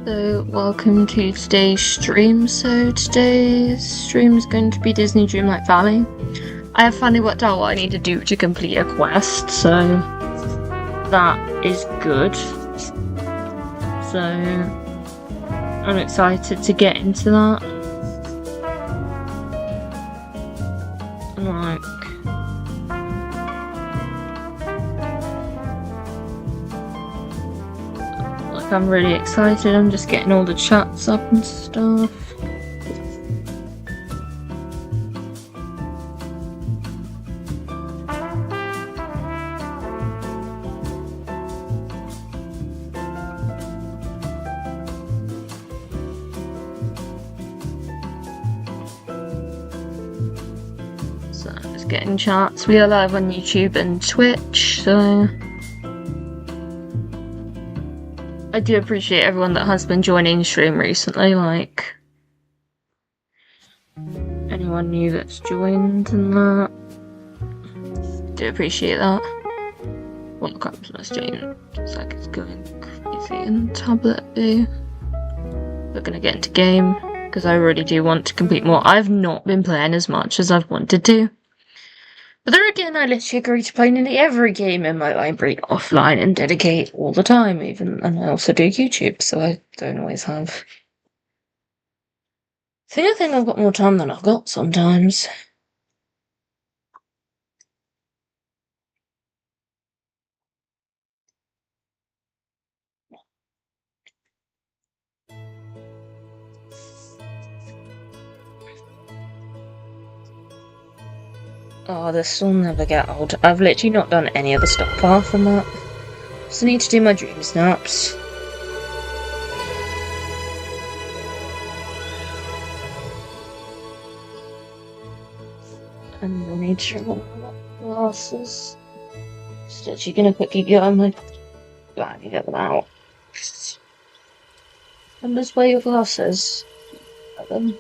So, welcome to today's stream. So, today's stream is going to be Disney Dreamlight Valley. I have finally worked out what I need to do to complete a quest, so that is good. So, I'm excited to get into that. I'm really excited. I'm just getting all the chats up and stuff. So I'm just getting chats. We are live on YouTube and Twitch, so I do appreciate everyone that has been joining the stream recently, like anyone new that's joined and that. Do appreciate that. Welcome to my stream. It's like it's going crazy in tablet view. We're gonna get into game because I really do want to complete more. I've not been playing as much as I've wanted to. But there again, I literally agree to play nearly every game in my library offline and dedicate all the time, and I also do YouTube, so I don't always have. I think I've got more time than I've got sometimes. Oh, this will never get old. I've literally not done any other stuff apart from that. Just need to do my dream snaps. And I need to remove my glasses. Just actually gonna quickly get on my bag and get them out. And just wear your glasses. At them.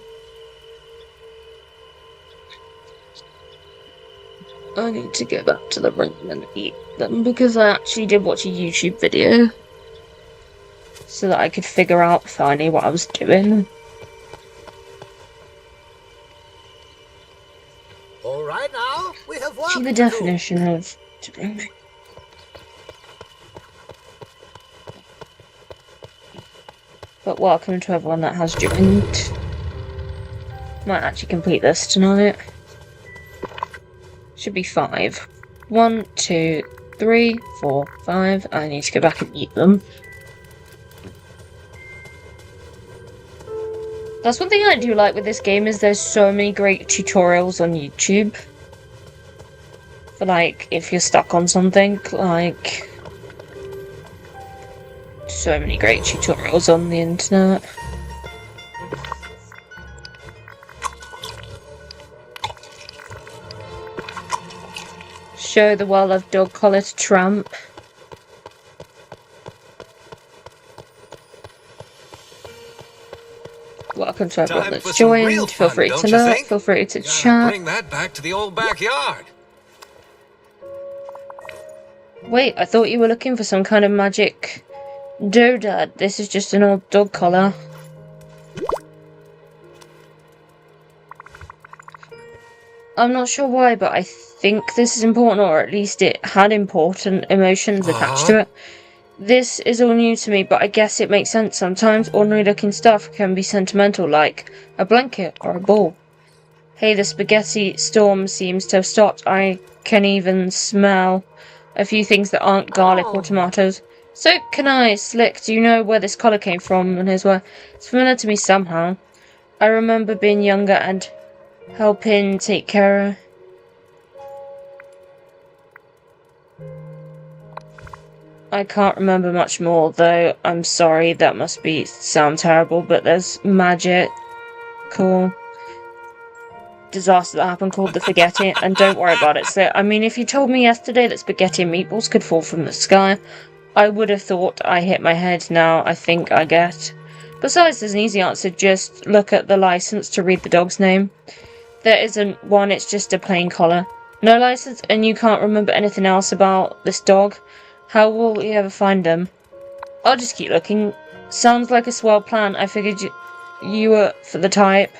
I need to go back to the room and eat them because I actually did watch a YouTube video so that I could figure out finally what I was doing. All right, now we have See the definition of doing. But welcome to everyone that has joined. Might actually complete this tonight. Should be 5. 1, 2, 3, 4, 5. I need to go back and eat them. That's one thing I do like with this game is there's so many great tutorials on YouTube. For like, if you're stuck on something, like so many great tutorials on the internet. Show the well-loved dog collar to Tramp. Welcome to everyone that's joined. Feel free to lurk, feel free to chat. Bring that back to the old backyard. Wait, I thought you were looking for some kind of magic doodad. This is just an old dog collar. I'm not sure why, but I think this is important, or at least it had important emotions attached to it. This is all new to me, but I guess it makes sense. Sometimes ordinary looking stuff can be sentimental, like a blanket or a ball. Hey, the spaghetti storm seems to have stopped. I can even smell a few things that aren't garlic or tomatoes. So can I, Slick, do you know where this collar came from and his where? It's familiar to me somehow. I remember being younger and helping take care of. I can't remember much more though. I'm sorry, that must sound terrible, but there's magic. Cool. Disaster that happened called the Spaghetti, and don't worry about it. So, I mean, if you told me yesterday that spaghetti and meatballs could fall from the sky, I would have thought I hit my head. Now I think I get. Besides, there's an easy answer. Just look at the license to read the dog's name. There isn't one, it's just a plain collar. No license, and you can't remember anything else about this dog? How will you ever find him? I'll just keep looking. Sounds like a swell plan. I figured you were for the type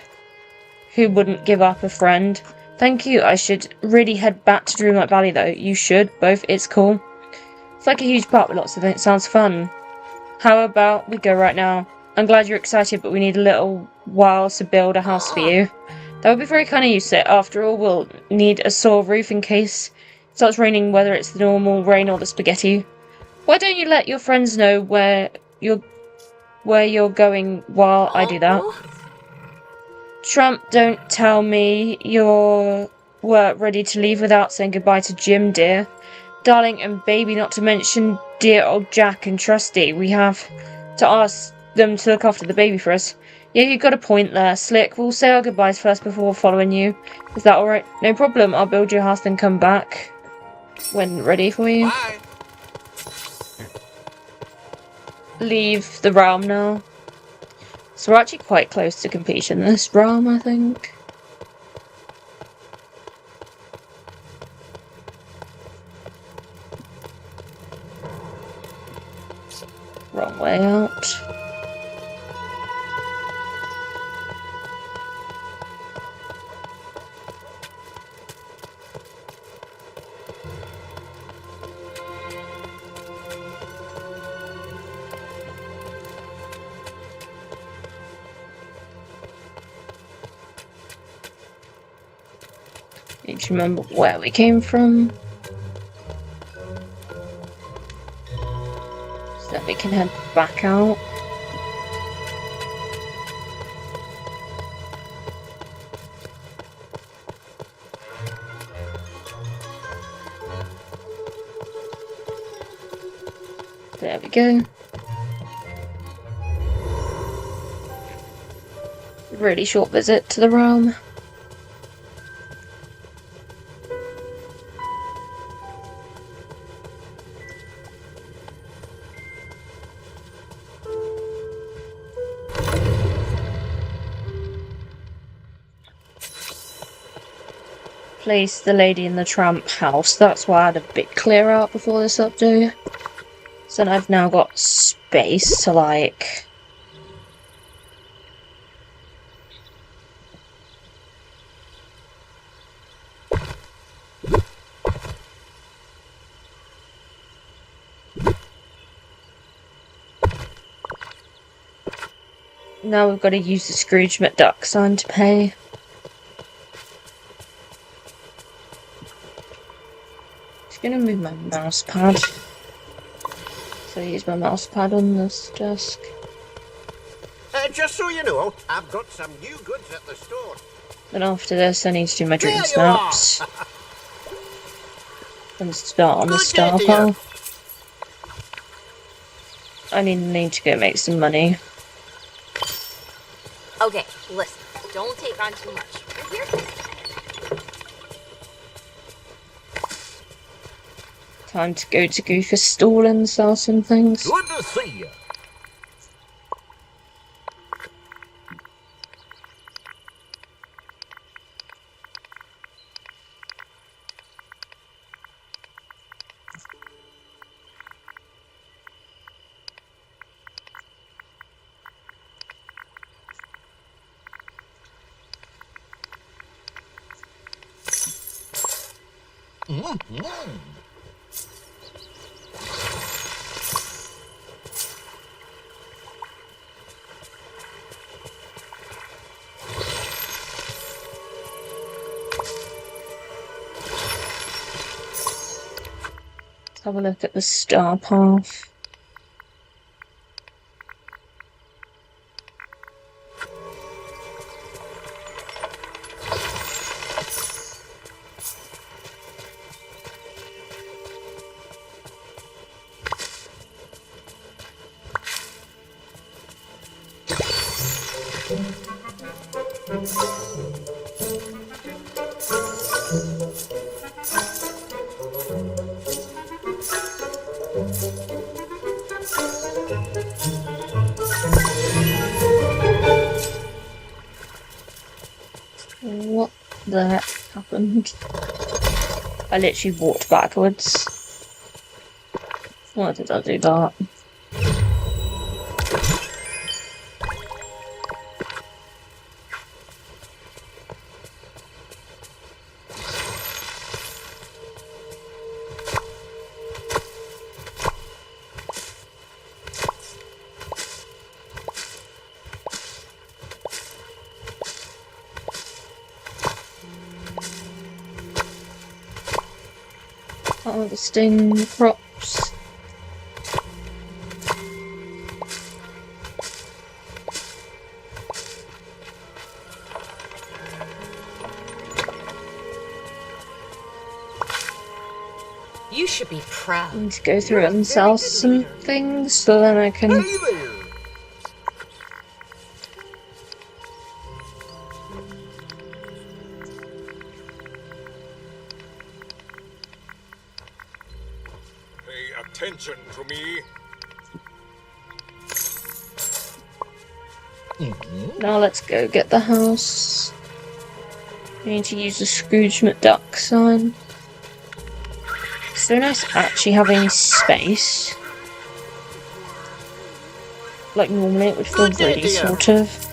who wouldn't give up a friend. Thank you. I should really head back to Dreamlight Valley though. You should, both. It's cool. It's like a huge park with lots of it. Sounds fun. How about we go right now? I'm glad you're excited, but we need a little while to build a house for you. That would be very kind of you, Slit. After all, we'll need a soil roof in case it starts raining, whether it's the normal rain or the spaghetti. Why don't you let your friends know where you're going while I do that? Tramp, don't tell me we're ready to leave without saying goodbye to Jim, dear. Darling and baby, not to mention dear old Jack and Trusty. We have to ask them to look after the baby for us. Yeah, you got a point there, Slick. We'll say our goodbyes first before following you. Is that alright? No problem. I'll build your house then come back when ready for you. Bye. Leave the realm now. So we're actually quite close to completing this realm, I think. Wrong way out. Need to remember where we came from. So that we can head back out. There we go. Really short visit to the realm. Place the lady in the tramp house. That's why I had a bit clear out before this update. So I've now got space to like... Now we've got to use the Scrooge McDuck sign to pay. Just gonna move my mouse pad. So I use my mouse pad on this desk. Just so you know, I've got some new goods at the store. Then after this, I need to do my dream snaps. And start on the star pile. I need to go make some money. Okay, listen. Don't take on too much. We're here. Time to go to Goofer's stall and sell some things. Good to see you. Let's have a look at the star path. What the heck happened? I literally walked backwards. Why did I do that? Harvesting crops. You should be proud. I need to go through and sell some things so then I can. Hey there. Pay attention to me. Now let's go get the house. We need to use the Scrooge McDuck sign. It's so nice actually having space. Like normally it would feel Good really idea. sort of.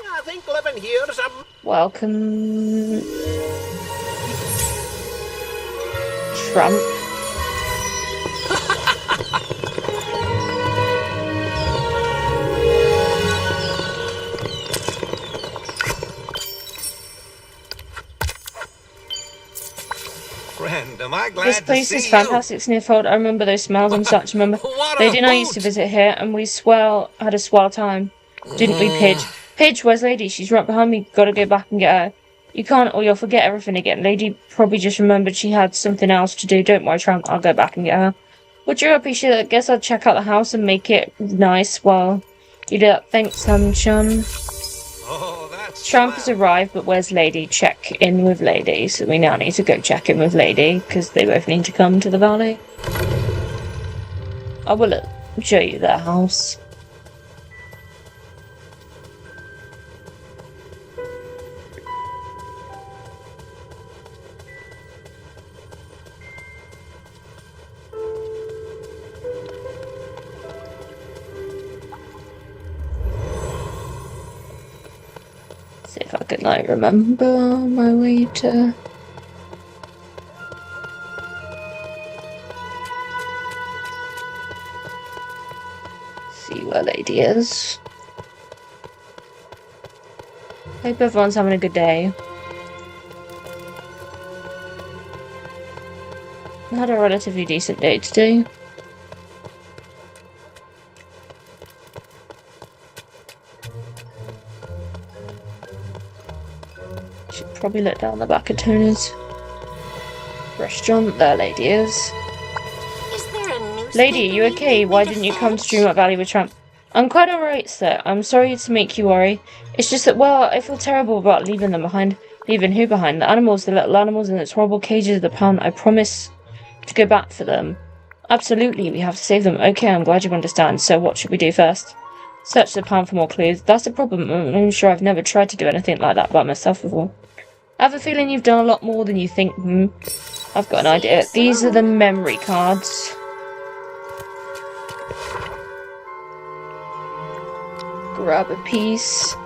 I think living here's a... Welcome, tramp. Friend, am I glad This place to is see fantastic, Sniffled. I remember those smells and such. Remember, What Lady a and I used to hoot! visit here, and we had a swell time, didn't we, Pidge? Pidge, where's Lady? She's right behind me. Gotta go back and get her. You can't, or you'll forget everything again. Lady probably just remembered she had something else to do. Don't worry, Tramp. I'll go back and get her. Would you appreciate it? I guess I'll check out the house and make it nice while you do that. Thanks, Chum. Oh, that's Tramp has swell. arrived, but where's Lady? Check in with Lady. So we now need to go check in with Lady, because they both need to come to the valley. I will show you their house. See if I can like remember my way to. See where Lady is. Hope everyone's having a good day. I had a relatively decent day today. Should probably look down the back of Tony's restaurant. There Lady is. Is there a newspaper? Lady, you okay? Why didn't you come to Dreamsnaps Valley with Tramp? I'm quite alright, sir. I'm sorry to make you worry. It's just that, well, I feel terrible about leaving them behind. Leaving who behind? The animals, the little animals in those horrible cages of the pound. I promise to go back for them. Absolutely, we have to save them. Okay, I'm glad you understand. So what should we do first? Search the pound for more clues. That's the problem. I'm sure I've never tried to do anything like that by myself before. I have a feeling you've done a lot more than you think. I've got an idea. These are the memory cards. Grab a piece.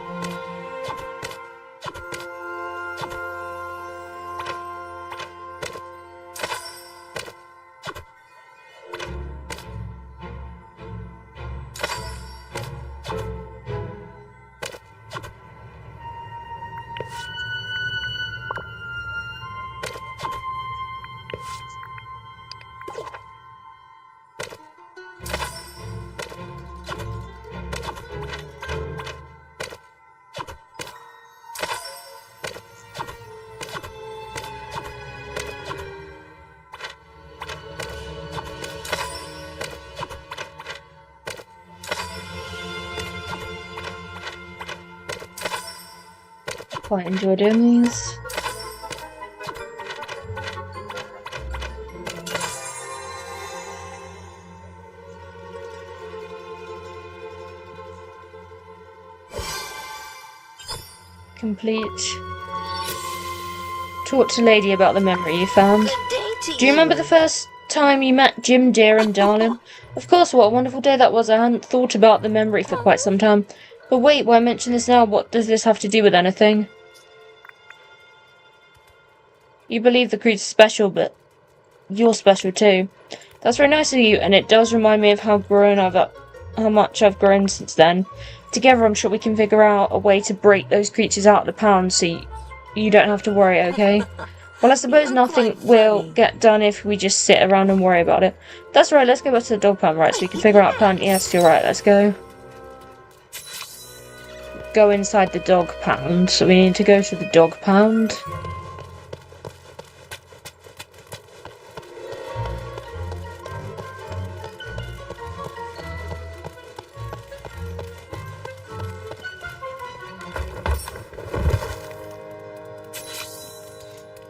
Quite enjoy doing these. Complete. Talk to Lady about the memory you found. Good day to Do you remember the first time you met Jim, dear, and darling? Of course, what a wonderful day that was. I hadn't thought about the memory for quite some time. But wait, why mention this now? What does this have to do with anything? You believe the creature's special, but you're special too. That's very nice of you, and it does remind me of how grown I've how much I've grown since then. Together, I'm sure we can figure out a way to break those creatures out of the pound so you don't have to worry, okay? Well, I suppose You're nothing quite will funny. get done if we just sit around and worry about it. That's right, let's go back to the dog pound, right? So we can figure out a plan. Yes, you're right, let's go. Go inside the dog pound. So we need to go to the dog pound.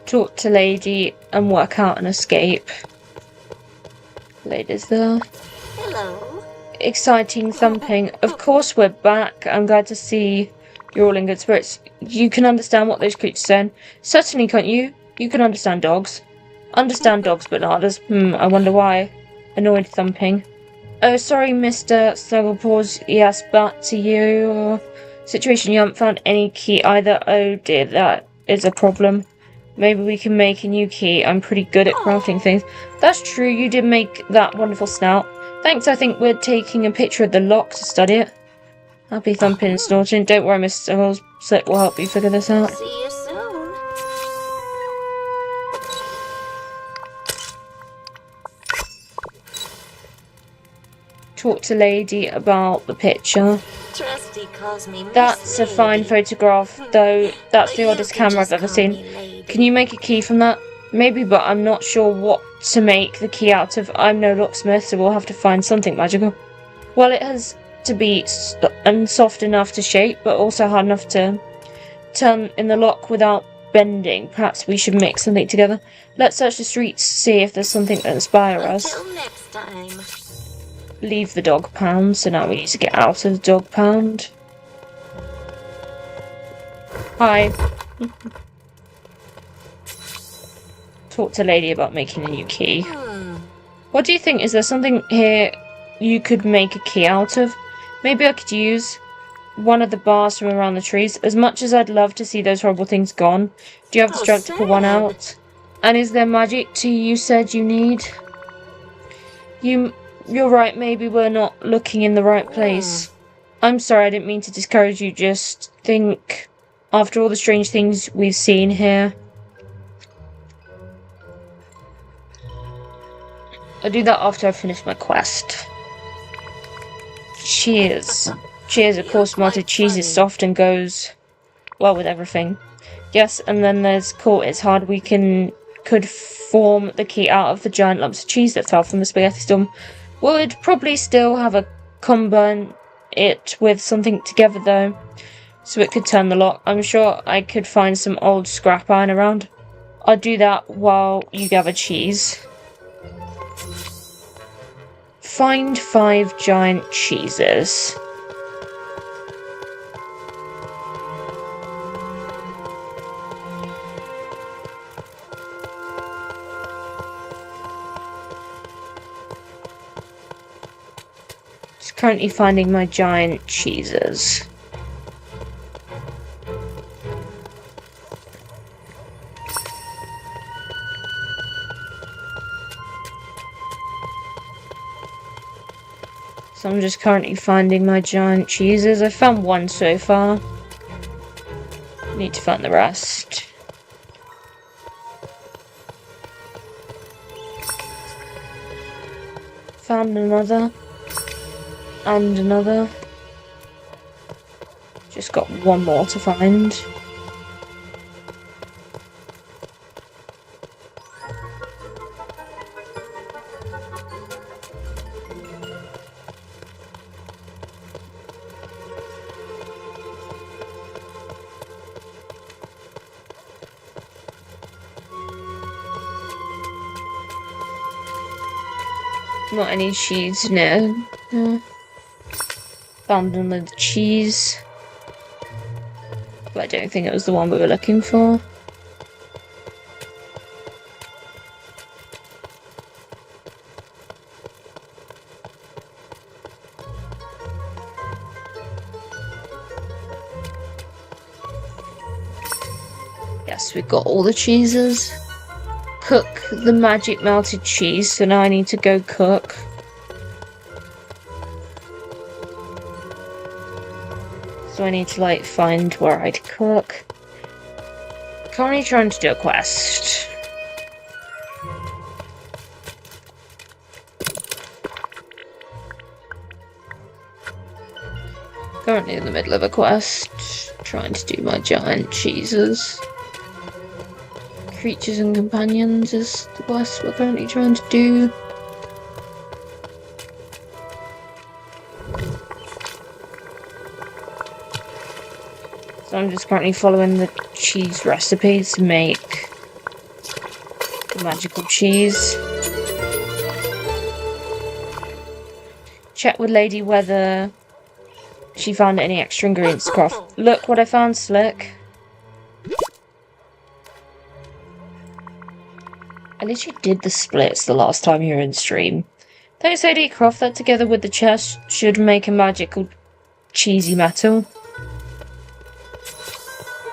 Talk to Lady and work out an escape. Lady's there. Hello. Exciting thumping. Of course we're back. I'm glad to see you're all in good spirits. You can understand what those creatures said. Certainly, can't you? You can understand dogs. Understand dogs, but not others. I wonder why. Annoyed thumping. Oh, sorry, Mr. Snugglepaws. Yes, back to your situation. You haven't found any key either. Oh dear, that is a problem. Maybe we can make a new key. I'm pretty good at crafting things. That's true, you did make that wonderful snout. Thanks, I think we're taking a picture of the lock to study it. Happy thumping and snorting. Don't worry, Mr. Holmes. We'll help you figure this out. See you soon. Talk to Lady about the picture. Trusty calls me That's a Miss fine Lady. photograph, though that's But the you oddest can camera I've just ever call seen. me Lady. Can you make a key from that? Maybe, but I'm not sure what to make the key out of. I'm no locksmith, so we'll have to find something magical. Well, it has to be soft enough to shape, but also hard enough to turn in the lock without bending. Perhaps we should mix something together. Let's search the streets, see if there's something that inspires us. Until next time. Leave the dog pound, so now we need to get out of the dog pound. Hi. Talk to Lady about making a new key. What do you think? Is there something here you could make a key out of? Maybe I could use one of the bars from around the trees. As much as I'd love to see those horrible things gone, do you have the Oh, strength to pull one sad. out? And is there magic too you said you need? You're right, maybe we're not looking in the right place. I'm sorry, I didn't mean to discourage you, just think, after all the strange things we've seen here. I'll do that after I finish my quest. Cheers. Cheers, of course, melted cheese is soft and goes well with everything. Yes, and then there's cool, it's hard. We could form the key out of the giant lumps of cheese that fell from the spaghetti storm. We'd probably still have a combine it with something together though, so it could turn the lock. I'm sure I could find some old scrap iron around. I'll do that while you gather cheese. Find 5 giant cheeses. Just currently finding my giant cheeses. So I'm just currently finding my giant cheeses. I found 1 so far. Need to find the rest. Found another. And another. Just got 1 more to find. Not any cheese, no. Found another cheese. But I don't think it was the one we were looking for. Yes, we've got all the cheeses. Cook the magic melted cheese, so now I need to go cook. I need to, like, find where I'd cook. Currently trying to do a quest. Currently in the middle of a quest. Trying to do my giant cheeses. Creatures and companions is the quest we're currently trying to do. So I'm just currently following the cheese recipe to make the magical cheese. Check with Lady whether she found any extra ingredients to craft. Look what I found, Slick. I literally did the splits the last time you were in stream. Thanks, Lady. Craft that together with the chest should make a magical cheesy metal.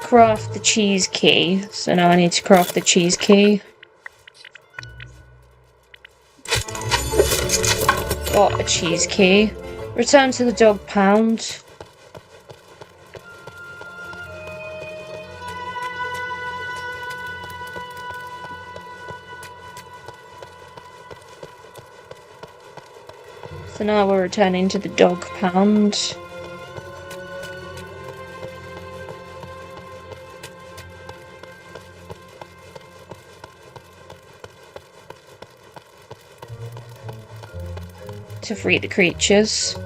Craft the cheese key. So now I need to craft the cheese key. Got a cheese key. Return to the dog pound. So now we're returning to the dog pound. To free the creatures.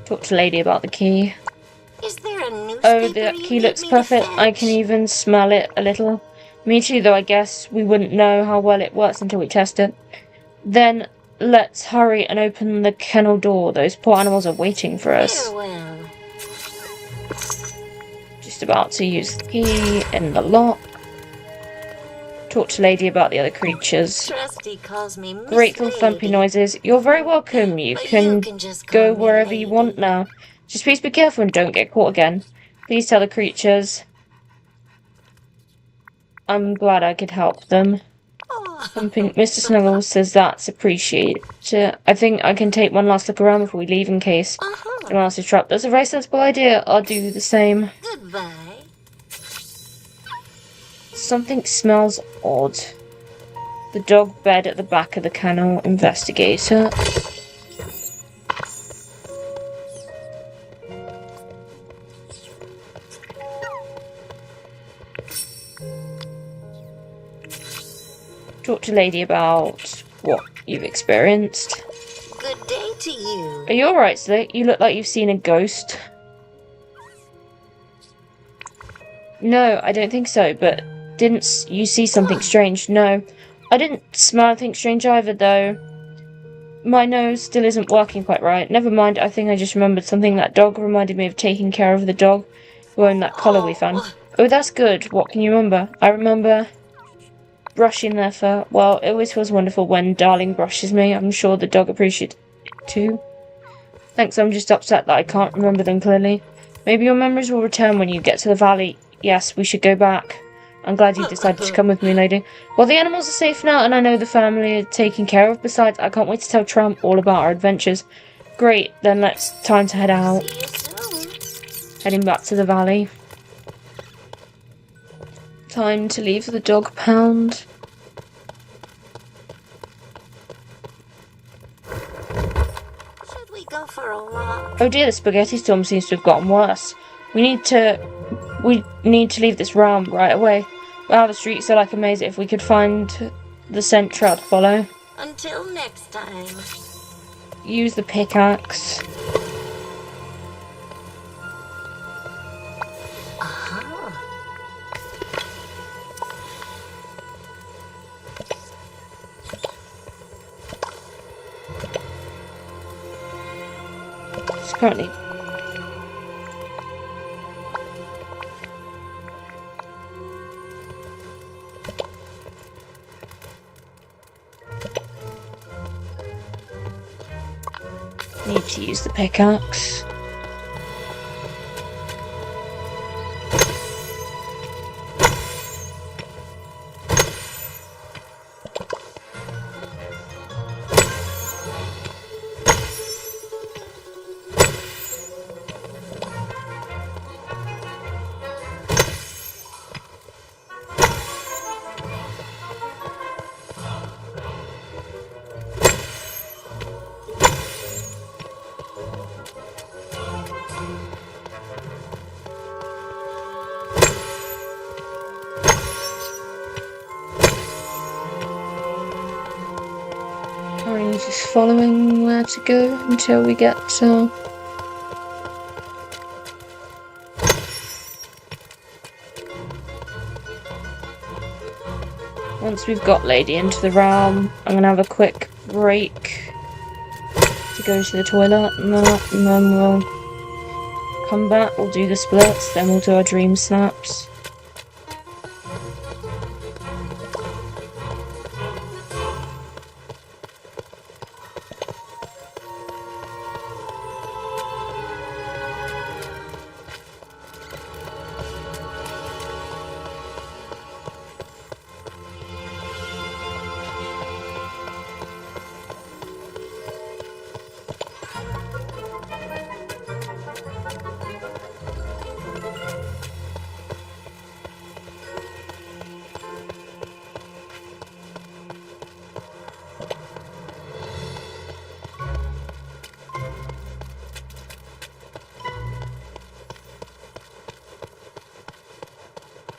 Talk to Lady about the key. Is there a newspaper? Oh, the key looks perfect. I can even smell it a little. Me too, though I guess we wouldn't know how well it works until we test it. Then let's hurry and open the kennel door. Those poor animals are waiting for us. Farewell. Just about to use the key in the lock. Talk to Lady about the other creatures. Trusty calls me Miss Grateful Lady. thumpy noises. You're very welcome. You But can just call go me wherever Lady. you want now. Just please be careful and don't get caught again. Please tell the creatures. I'm glad I could help them. Oh, Mr. Snuggles says that's appreciated. I think I can take one last look around before we leave in case anyone else is trapped. That's a very sensible idea. I'll do the same. goodbye. Something smells odd. The dog bed at the back of the kennel. Investigator. Talk to Lady about what you've experienced. Good day to you. Are you alright, Slick? You look like you've seen a ghost. No, I don't think so, but didn't you see something strange? No. I didn't smell anything strange either, though. My nose still isn't working quite right. Never mind, I think I just remembered something. That dog reminded me of taking care of the dog who owned that collar we found. Oh, that's good. What can you remember? I remember brushing their fur. Well, it always feels wonderful when Darling brushes me. I'm sure the dog appreciates it too. Thanks, I'm just upset that I can't remember them clearly. Maybe your memories will return when you get to the valley. Yes, we should go back. I'm glad you decided to come with me, lady. Well, the animals are safe now, and I know the family are taken care of. Besides, I can't wait to tell Tramp all about our adventures. Great, then time to head out. See you soon. Heading back to the valley. Time to leave the dog pound. Should we go for a walk? Oh dear, the spaghetti storm seems to have gotten worse. We need to leave this realm right away. Wow, the streets are like a maze. If we could find the scent trail to follow. Until next time. Use the pickaxe. It's currently need to use the pickaxe. following where to go until we get to... Once we've got Lady into the realm, I'm gonna have a quick break to go to the toilet, and then we'll come back, we'll do the splits, then we'll do our dream snaps.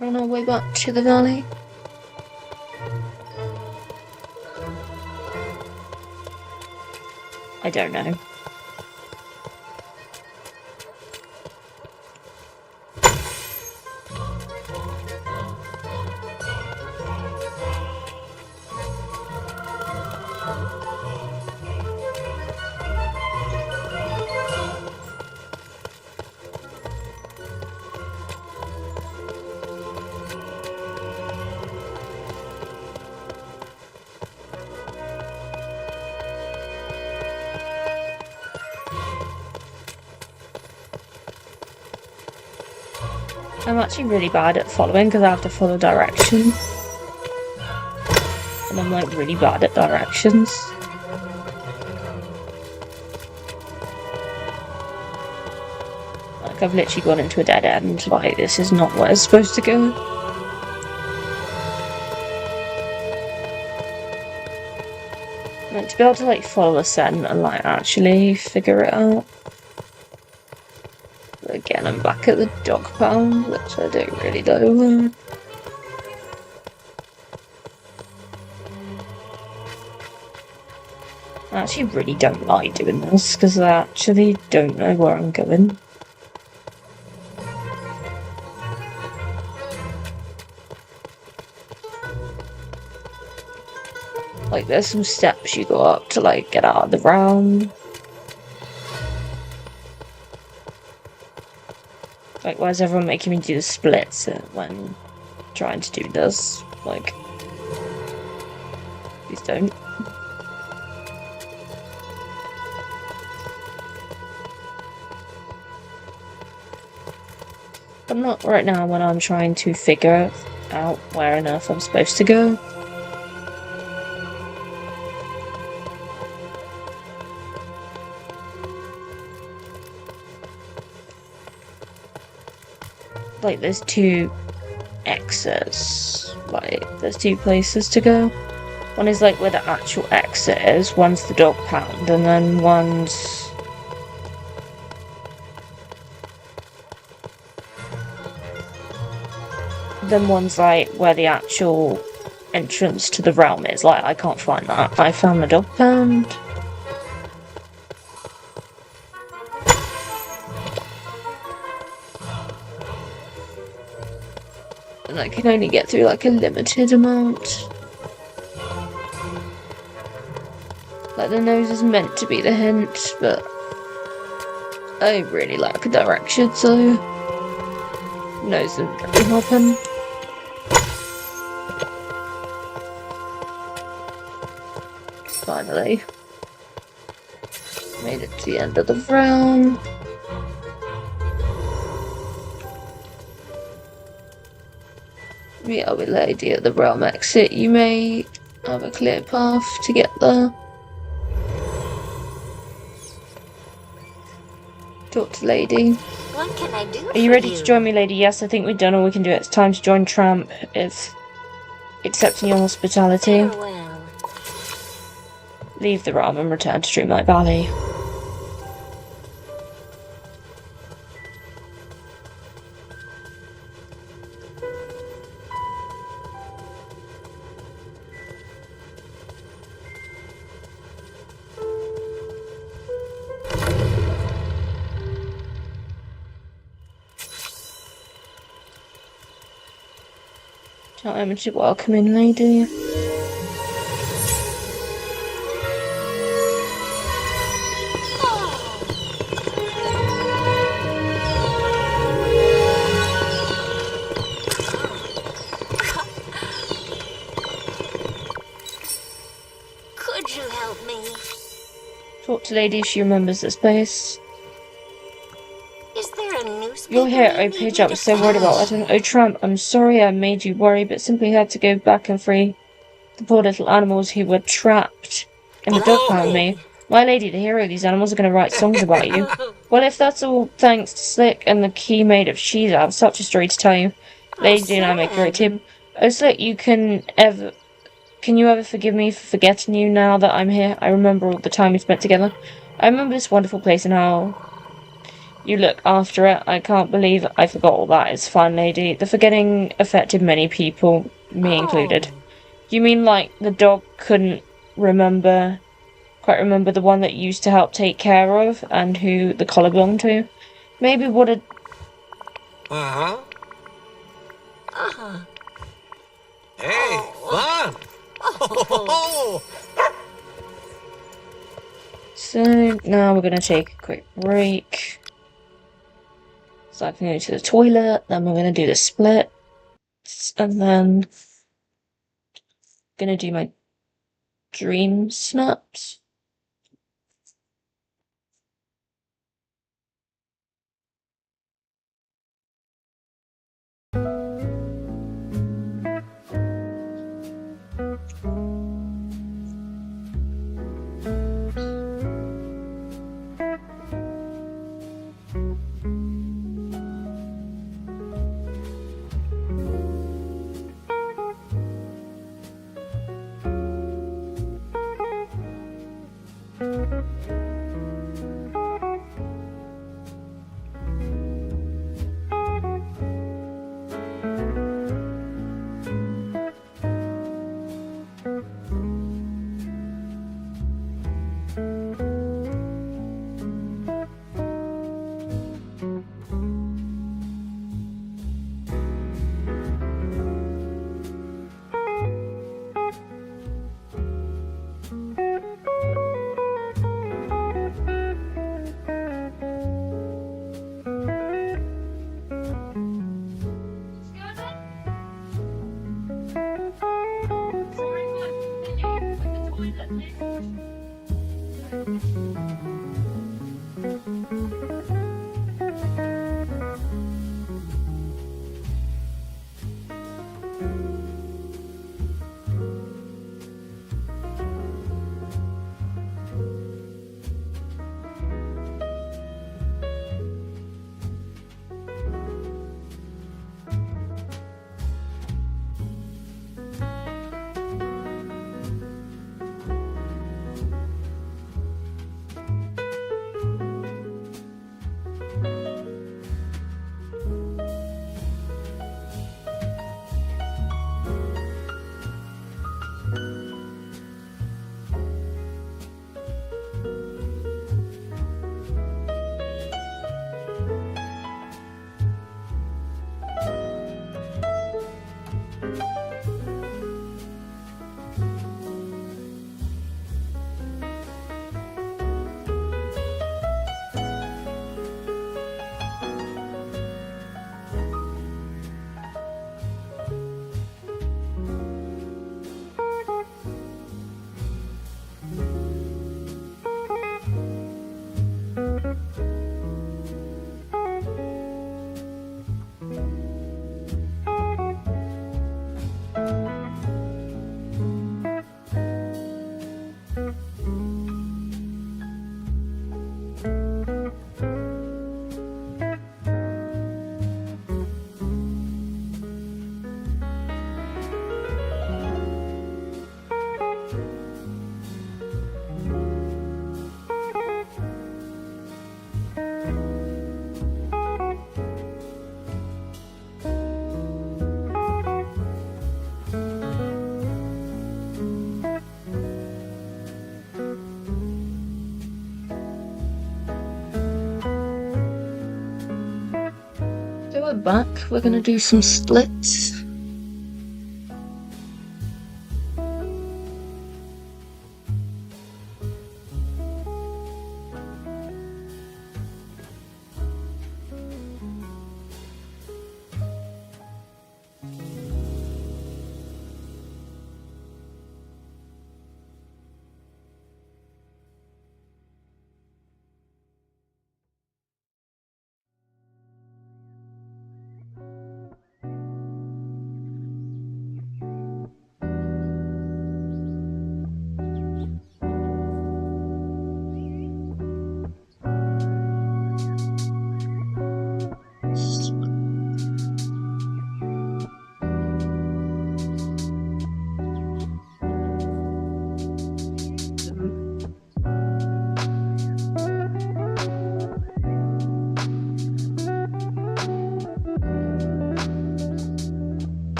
On our way back to the valley. I don't know. I'm actually really bad at following because I have to follow directions. And I'm like really bad at directions. Like I've literally gone into a dead end, like this is not where it's supposed to go. Like to be able to like follow a scent and like actually figure it out. Again, I'm back at the dog pound, which I don't really know. I actually really don't like doing this, because I actually don't know where I'm going. Like, there's some steps you go up to, like, get out of the realm. Like, why is everyone making me do the splits when trying to do this? Like, please don't. But not right now when I'm trying to figure out where on earth I'm supposed to go. Like, there's two exits. Like, there's two places to go. One is like where the actual exit is, one's the dog pound, and then one's... Then one's like where the actual entrance to the realm is. Like, I can't find that. I found the dog pound. And I can only get through like a limited amount. Like, the nose is meant to be the hint, but I really lack a direction, so nose isn't really helping. Finally made it to the end of the realm. Meet up with Lady at the realm exit. You may have a clear path to get there. Talk to Lady. What can I do? Are you ready to join me, Lady? Yes, I think we've done all we can do. It's time to join Tramp. It's accepting your hospitality. Farewell. Leave the realm and return to Dreamlight Valley. Time to welcome in, lady. Could you help me? Talk to lady if she remembers the space. Is there a newspaper? You're here, you oh need page me I to was so worried about. I finish? don't know. Oh tramp, I'm sorry I made you worry, but simply had to go back and free the poor little animals who were trapped in the dog pound me. My lady, the hero of these animals, are going to write songs about you. Well, if that's all thanks to Slick and the key made of cheese, I have such a story to tell you. Lady and I make a great team. Oh, Slick, can you ever forgive me for forgetting you now that I'm here? I remember all the time we spent together. I remember this wonderful place and how you look after it. I can't believe I forgot all that. It's fine, lady. The forgetting affected many people, me included. You mean like the dog couldn't quite remember the one that you used to help take care of and who the collar belonged to? Maybe what a... Uh-huh. Hey, fun! Oh. So, now we're gonna take a quick break. So I can go to the toilet, then we're gonna do the split, and then gonna do my dream snaps. So we're back. We're gonna do some splits.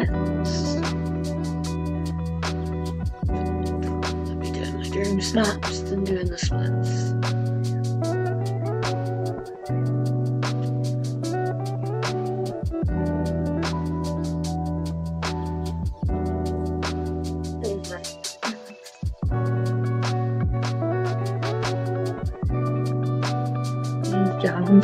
splits. I'll be doing my dream snaps than doing the splits. Down.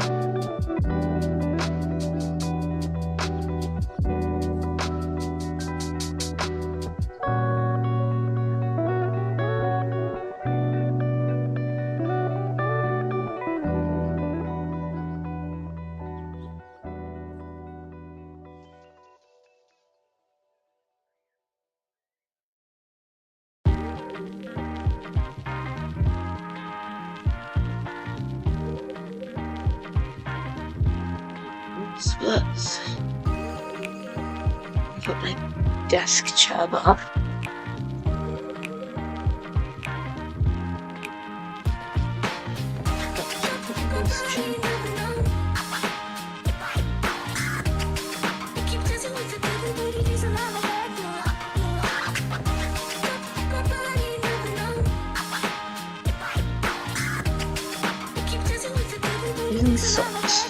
Splits. Put my desk chair up. Using socks.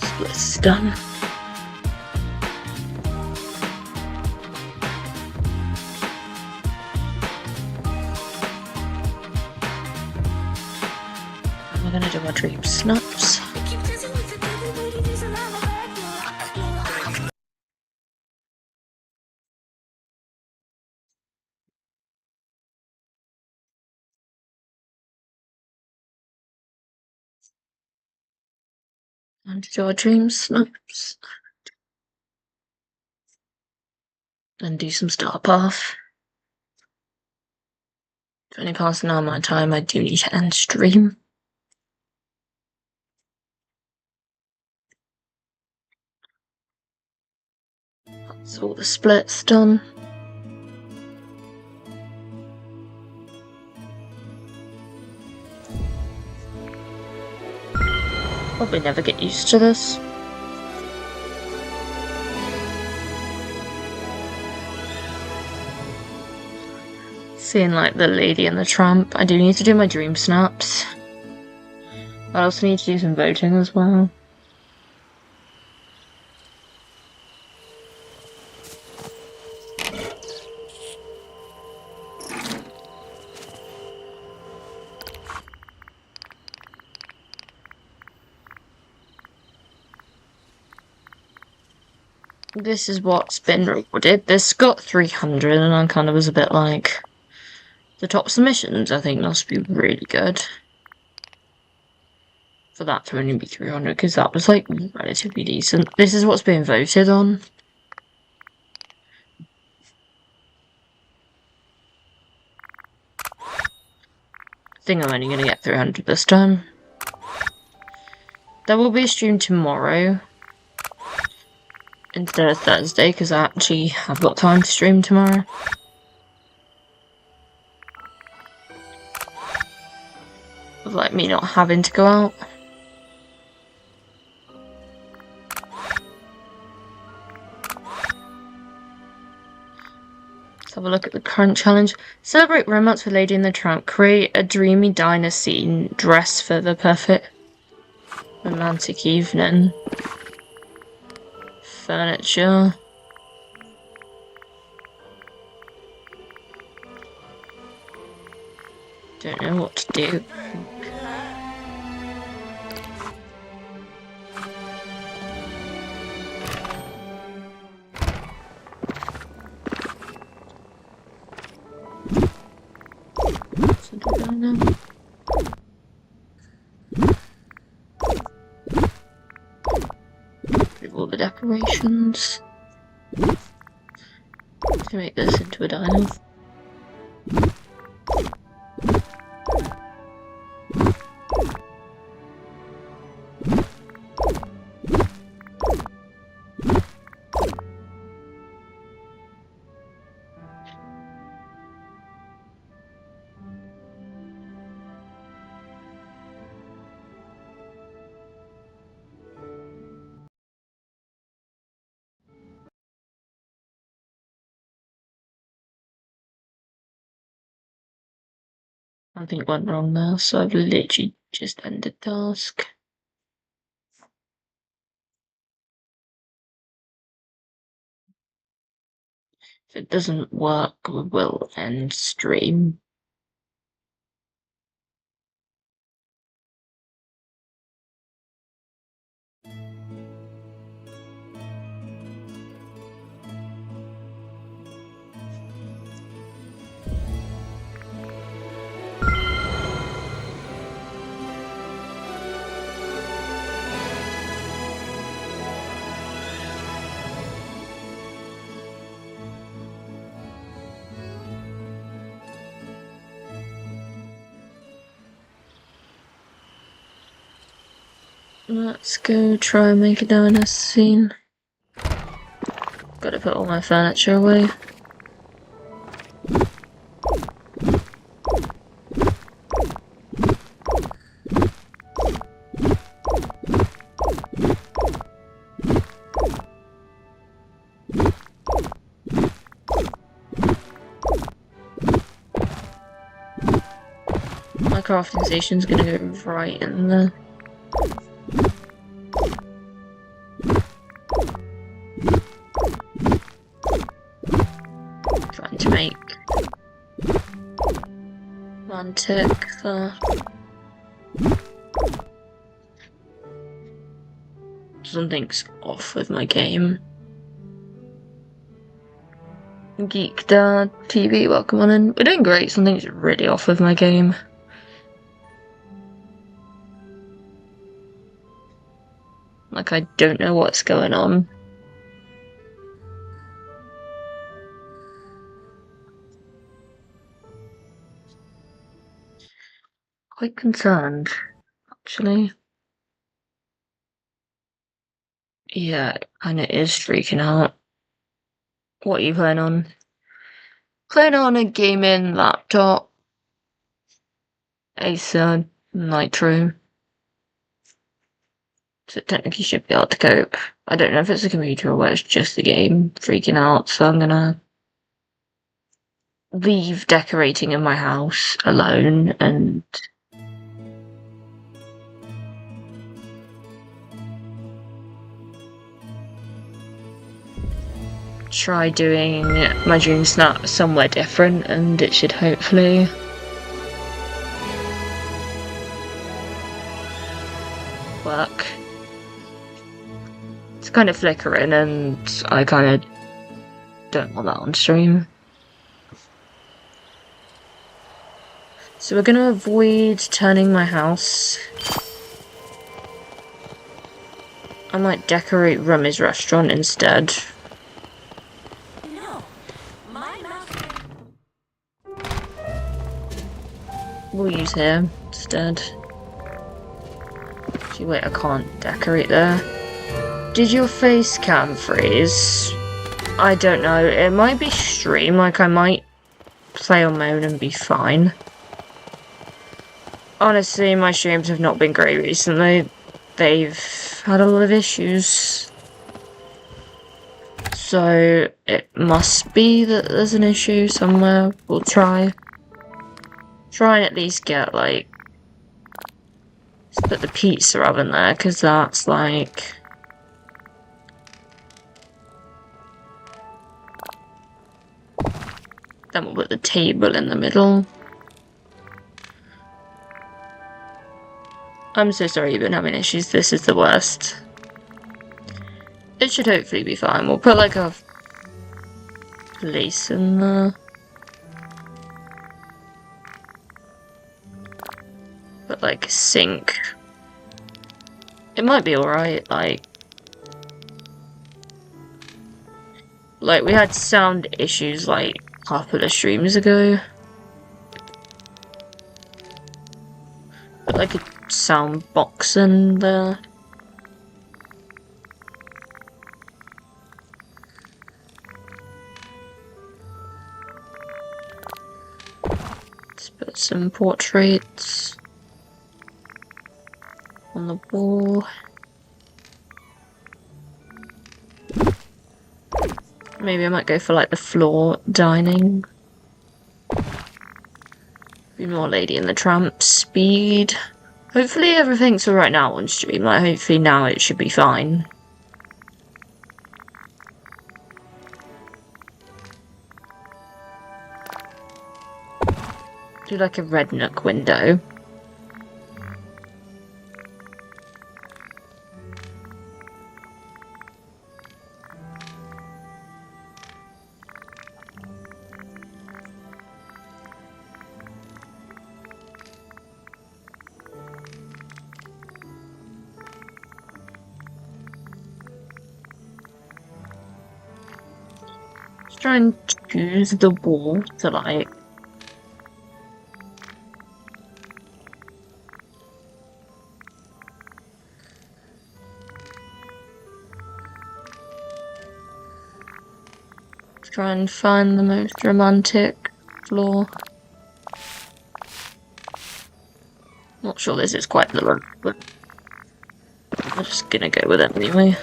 Splits done. We're gonna do our dream snaps. And do our dream snaps. And do some star path. 20 past an hour my time, I do need to end stream. That's all the splits done. Probably never get used to this. Seeing like the lady and the tramp. I do need to do my dream snaps. I also need to do some voting as well. This is what's been recorded. This got 300 and I kind of was a bit like, the top submissions I think must be really good. For that to only be 300, because that was like relatively decent. This is what's being voted on. I think I'm only going to get 300 this time. There will be a stream tomorrow instead of Thursday, because I actually have got time to stream tomorrow. Of like me not having to go out. Let's have a look at the current challenge. Celebrate romance with Lady and the Tramp. Create a dreamy diner scene. Dress for the perfect romantic evening. Furniture. Don't know what to do. All the decorations to make this into a diner. Something went wrong there, so I've literally just ended task. If it doesn't work, we will end stream. Let's go try and make a diner scene. Gotta put all my furniture away. My crafting station's gonna go right in there. Trying to make one tick there. Something's off with my game. Geek Dad TV, welcome on in. We're doing great, something's really off with my game. Like, I don't know what's going on. Quite concerned, actually. Yeah, and it is freaking out. What are you playing on? Playing on a gaming laptop. Acer Nitro. So technically should be able to cope. I don't know if it's a computer or whether it's just the game freaking out, so I'm gonna leave decorating in my house alone and try doing my dreamsnaps somewhere different, and it should hopefully work. It's kind of flickering and I kind of don't want that on stream. So we're gonna avoid turning my house. I might decorate Rummy's restaurant instead. No, my master. We'll use here instead. Actually, wait, I can't decorate there. Did your face cam freeze? I don't know. It might be stream, like I might play on my own and be fine. Honestly, my streams have not been great recently. They've had a lot of issues. So it must be that there's an issue somewhere. We'll try. Try and at least get, like, let's put the pizza oven there, because that's like... Then we'll put the table in the middle. I'm so sorry you've been having issues, this is the worst. It should hopefully be fine. We'll put like a place in there. Put like a sink. It might be alright, like we had sound issues like a couple of streams ago. Put like a sound box in there. Let's put some portraits on the wall. Maybe I might go for like the floor dining. Be more Lady and the Tramp speed. Hopefully everything's alright now on stream. Like, hopefully now it should be fine. Do like a red nook window. Try and choose the wall to like try and find the most romantic floor. Not sure this is quite the look, but I'm just gonna go with it anyway.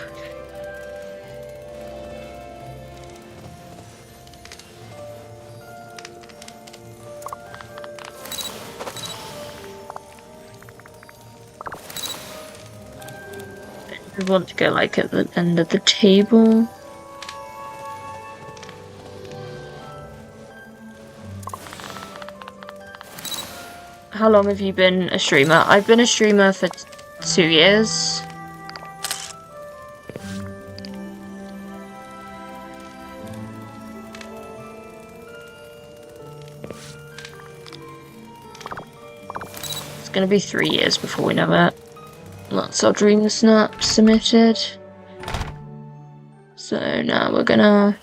We want to go like at the end of the table. How long have you been a streamer? I've been a streamer for 2 years. It's gonna be 3 years before we know it. That's our dream snap submitted. So now we're gonna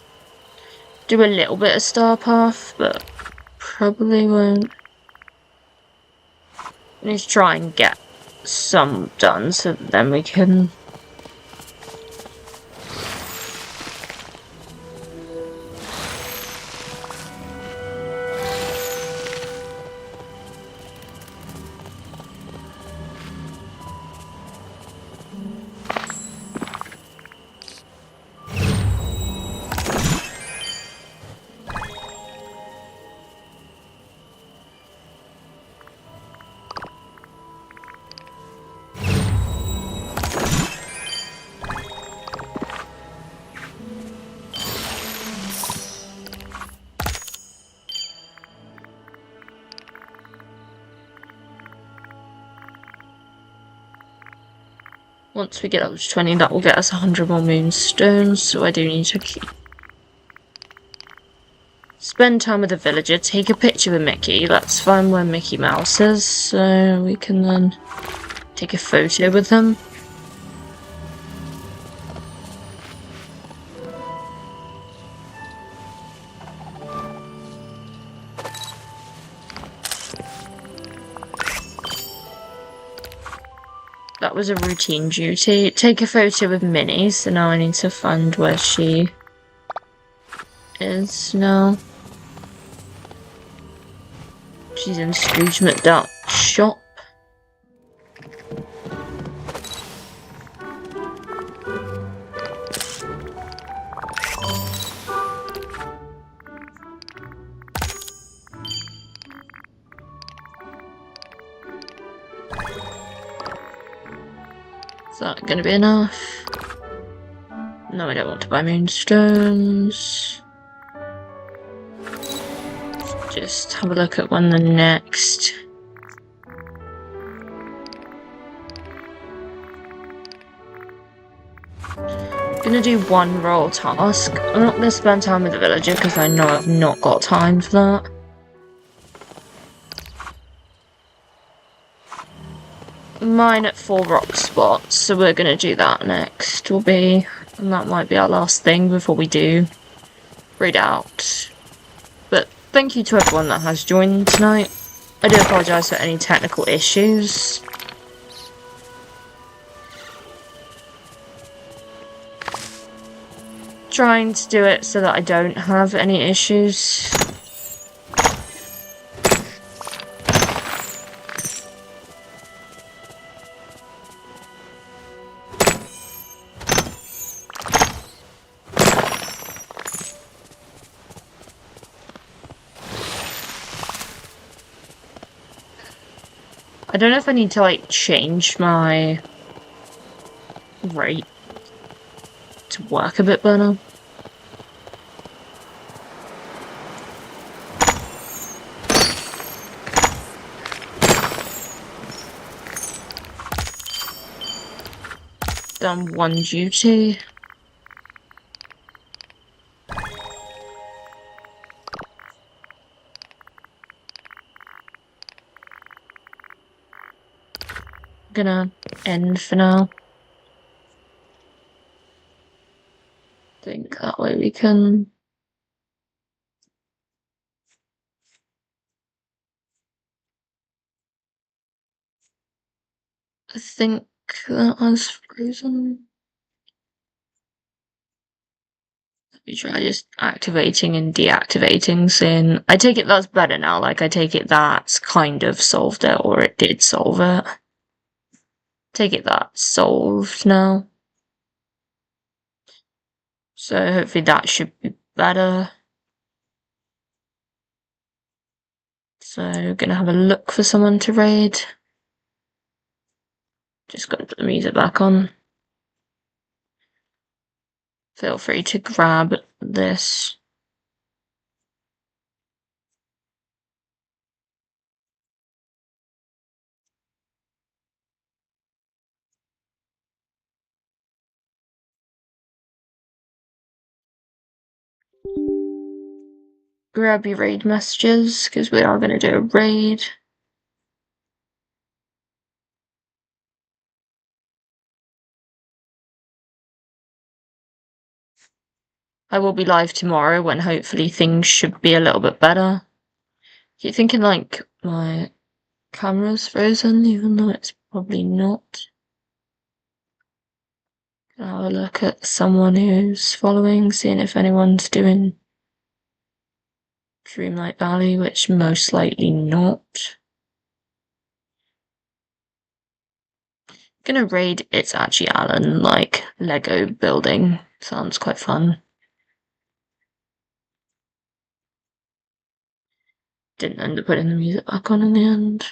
do a little bit of Star Path, but probably won't. We need to try and get some done so that then we can once we get up to 20, that will get us 100 more moonstones, so I do need to spend time with the villager, take a picture with Mickey. Let's find where Mickey Mouse is, so we can then take a photo with him. That was a routine duty. Take a photo with Minnie, so now I need to find where she is now. She's in Scrooge McDuck's shop. Is that gonna be enough? No, I don't want to buy moonstones. Just have a look at when the next gonna do one role task. I'm not gonna spend time with the villager because I know I've not got time for that. Mine at 4 rock spots, so we're gonna do that next. And that might be our last thing before we do read out. But thank you to everyone that has joined tonight. I do apologise for any technical issues. Trying to do it so that I don't have any issues. I don't know if I need to, like, change my rate to work a bit better. Done one duty. Gonna end for now. Think that way we can. I think that was frozen. Let me try just activating and deactivating sin. I take it that's better now, like I take it that's kind of solved it, or it did solve it. Take it that's solved now. So hopefully that should be better. So gonna have a look for someone to raid. Just gotta put the music back on. Feel free to grab this. Grab your raid messages, because we are gonna do a raid. I will be live tomorrow when hopefully things should be a little bit better. Keep thinking like my camera's frozen, even though it's probably not. I'll have a look at someone who's following, seeing if anyone's doing Dreamlight Valley, which most likely not. Gonna raid It's Actually Alan, like Lego building. Sounds quite fun. Didn't end up putting the music back on in the end.